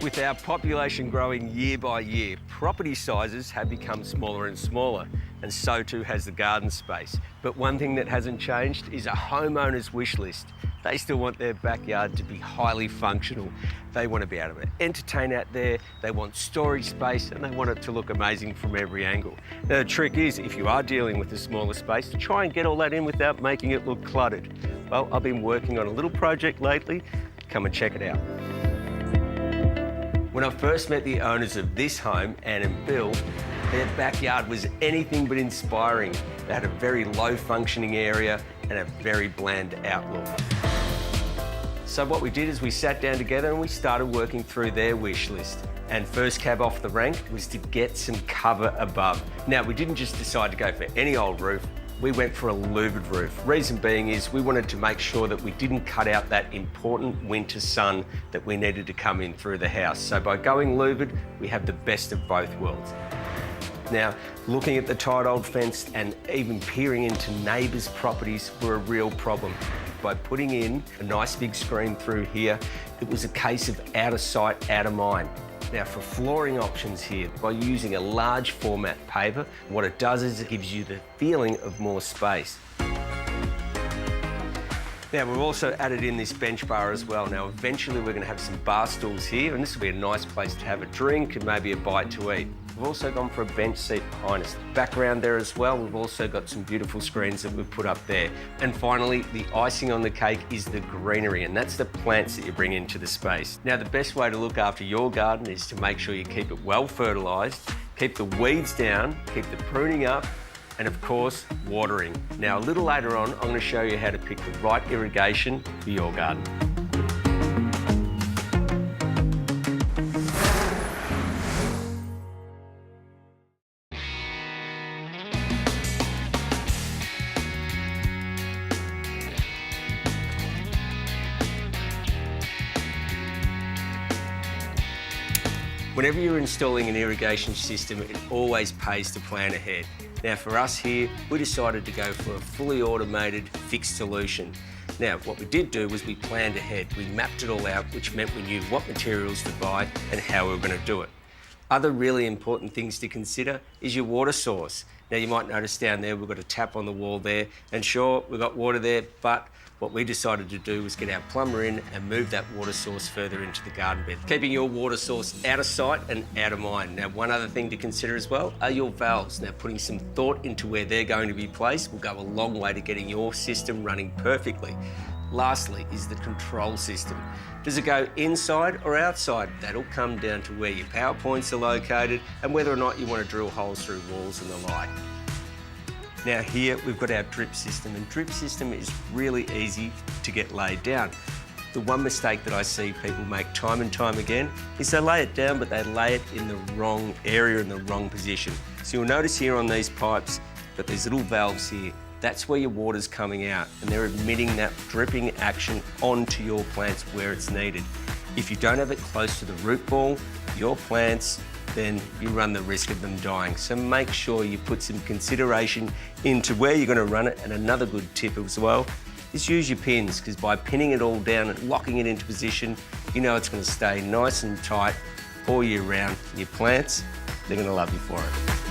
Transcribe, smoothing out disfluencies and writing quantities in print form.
With our population growing year by year, property sizes have become smaller and smaller, and so too has the garden space. But one thing that hasn't changed is a homeowner's wish list. They still want their backyard to be highly functional. They want to be able to entertain out there, they want storage space, and they want it to look amazing from every angle. Now, the trick is, if you are dealing with a smaller space, to try and get all that in without making it look cluttered. Well, I've been working on a little project lately. Come and check it out. When I first met the owners of this home, Anne and Bill, their backyard was anything but inspiring. They had a very low functioning area and a very bland outlook. So what we did is we sat down together and we started working through their wish list. And first cab off the rank was to get some cover above. Now, we didn't just decide to go for any old roof. We went for a louvered roof. Reason being is we wanted to make sure that we didn't cut out that important winter sun that we needed to come in through the house. So by going louvered, we have the best of both worlds. Now, looking at the tight old fence and even peering into neighbours' properties were a real problem. By putting in a nice big screen through here, it was a case of out of sight, out of mind. Now, for flooring options here, by using a large format paver, what it does is it gives you the feeling of more space. Now, we've also added in this bench bar as well. Now, eventually we're going to have some bar stools here, and this will be a nice place to have a drink and maybe a bite to eat. We've also gone for a bench seat behind us. Background there as well, we've also got some beautiful screens that we've put up there. And finally, the icing on the cake is the greenery, and that's the plants that you bring into the space. Now, the best way to look after your garden is to make sure you keep it well fertilised, keep the weeds down, keep the pruning up, and of course, watering. Now, a little later on, I'm going to show you how to pick the right irrigation for your garden. Whenever you're installing an irrigation system, it always pays to plan ahead. Now, for us here, we decided to go for a fully automated fixed solution. Now, what we did do was we planned ahead. We mapped it all out, which meant we knew what materials to buy and how we were going to do it. Other really important things to consider is your water source. Now, you might notice down there, we've got a tap on the wall there, and sure, we've got water there, but what we decided to do was get our plumber in and move that water source further into the garden bed, keeping your water source out of sight and out of mind. Now, one other thing to consider as well are your valves. Now, putting some thought into where they're going to be placed will go a long way to getting your system running perfectly. Lastly is the control system. Does it go inside or outside? That'll come down to where your power points are located and whether or not you want to drill holes through walls and the like. Now here we've got our drip system, and drip system is really easy to get laid down. The one mistake that I see people make time and time again is they lay it down, but they lay it in the wrong area, in the wrong position. So you'll notice here on these pipes, got these little valves here. That's where your water's coming out, and they're emitting that dripping action onto your plants where it's needed. If you don't have it close to the root ball, your plants, then you run the risk of them dying. So make sure you put some consideration into where you're going to run it. And another good tip as well is use your pins, because by pinning it all down and locking it into position, you know it's going to stay nice and tight all year round. Your plants, they're going to love you for it.